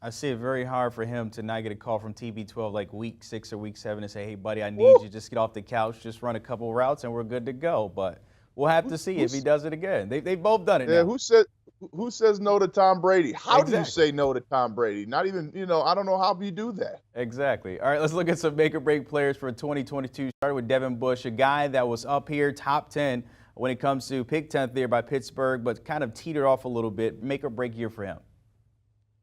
I see it very hard for him to not get a call from TB12 like week 6 or week 7 and say, hey, buddy, I need Woo! you. Just get off the couch, just run a couple routes, and we're good to go. But we'll have to see if he does it again. They've both done it Yeah, now. who says no to Tom Brady? How do you Exactly. say no to Tom Brady? Not even, I don't know how you do that. Exactly. All right, let's look at some make or break players for 2022. Started with Devin Bush, a guy that was up here top 10 when it comes to pick 10th there by Pittsburgh, but kind of teetered off a little bit. Make or break year for him.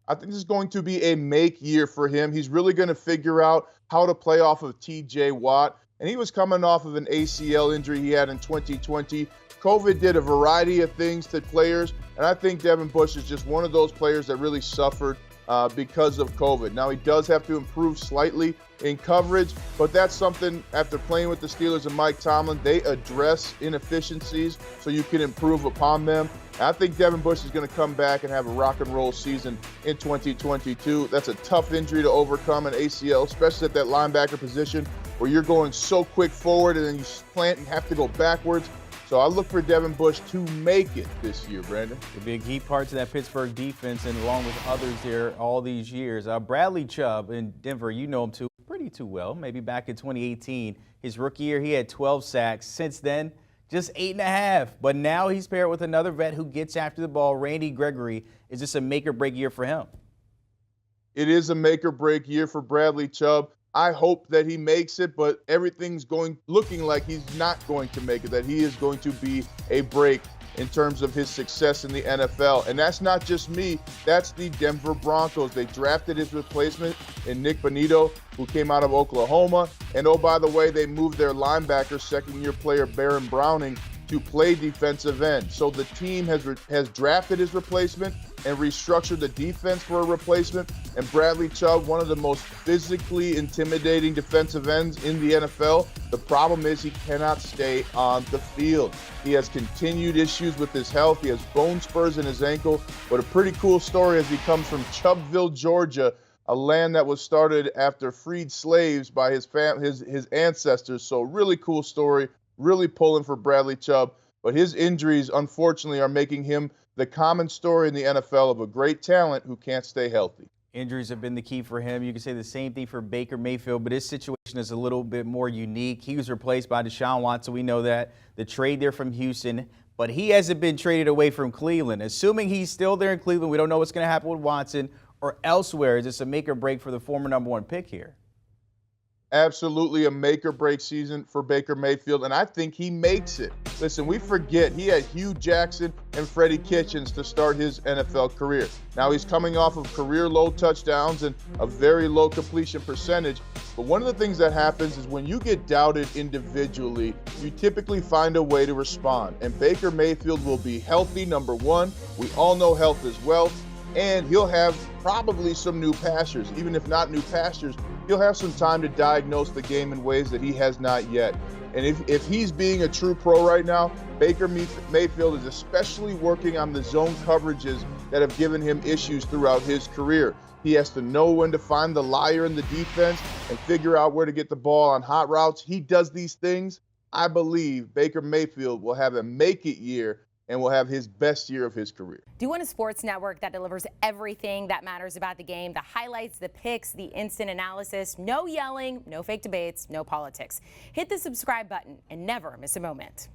I think this is going to be a make year for him. He's really going to figure out how to play off of TJ Watt. And he was coming off of an ACL injury he had in 2020. COVID did a variety of things to players, and I think Devin Bush is just one of those players that really suffered because of COVID. Now, he does have to improve slightly in coverage, but that's something after playing with the Steelers and Mike Tomlin, they address inefficiencies so you can improve upon them. And I think Devin Bush is going to come back and have a rock and roll season in 2022. That's a tough injury to overcome, an ACL, especially at that linebacker position where you're going so quick forward and then you plant and have to go backwards. So I look for Devin Bush to make it this year, Brandon. It'll be a key part to that Pittsburgh defense, and along with others there all these years. Bradley CHUBB in Denver, you know him too well. Maybe back in 2018, his rookie year, he had 12 sacks. Since then, just 8.5. But now he's paired with another vet who gets after the ball, Randy Gregory. Is this a make or break year for him? It is a make or break year for Bradley CHUBB. I hope that he makes it, but everything's looking like he's not going to make it, that he is going to be a break in terms of his success in the NFL. And that's not just me, that's the Denver Broncos. They drafted his replacement in Nick Bonito, who came out of Oklahoma. And oh, by the way, they moved their linebacker, second-year player Baron Browning, to play defensive end. So the team has drafted his replacement and restructured the defense for a replacement. And Bradley CHUBB, one of the most physically intimidating defensive ends in the NFL. The problem is he cannot stay on the field. He has continued issues with his health. He has bone spurs in his ankle. But a pretty cool story as he comes from Chubbville, Georgia, a land that was started after freed slaves by his ancestors. So really cool story. Really pulling for Bradley CHUBB, but his injuries, unfortunately, are making him the common story in the NFL of a great talent who can't stay healthy. Injuries have been the key for him. You can say the same thing for Baker Mayfield, but his situation is a little bit more unique. He was replaced by Deshaun Watson. We know that. The trade there from Houston, but he hasn't been traded away from Cleveland. Assuming he's still there in Cleveland, we don't know what's going to happen with Watson or elsewhere. Is this a make or break for the former #1 pick here? Absolutely a make or break season for Baker Mayfield, and I think he makes it. Listen, we forget he had Hugh Jackson and Freddie Kitchens to start his NFL career. Now he's coming off of career low touchdowns and a very low completion percentage. But one of the things that happens is when you get doubted individually, you typically find a way to respond. And Baker Mayfield will be healthy, number one. We all know health is wealth. And he'll have probably some new pastures. Even if not new pastures, he'll have some time to diagnose the game in ways that he has not yet. And if he's being a true pro right now, Baker Mayfield is especially working on the zone coverages that have given him issues throughout his career. He has to know when to find the liar in the defense and figure out where to get the ball on hot routes. He does these things. I believe Baker Mayfield will have a make-it year and will have his best year of his career. Do you want a sports network that delivers everything that matters about the game? The highlights, the picks, the instant analysis, no yelling, no fake debates, no politics. Hit the subscribe button and never miss a moment.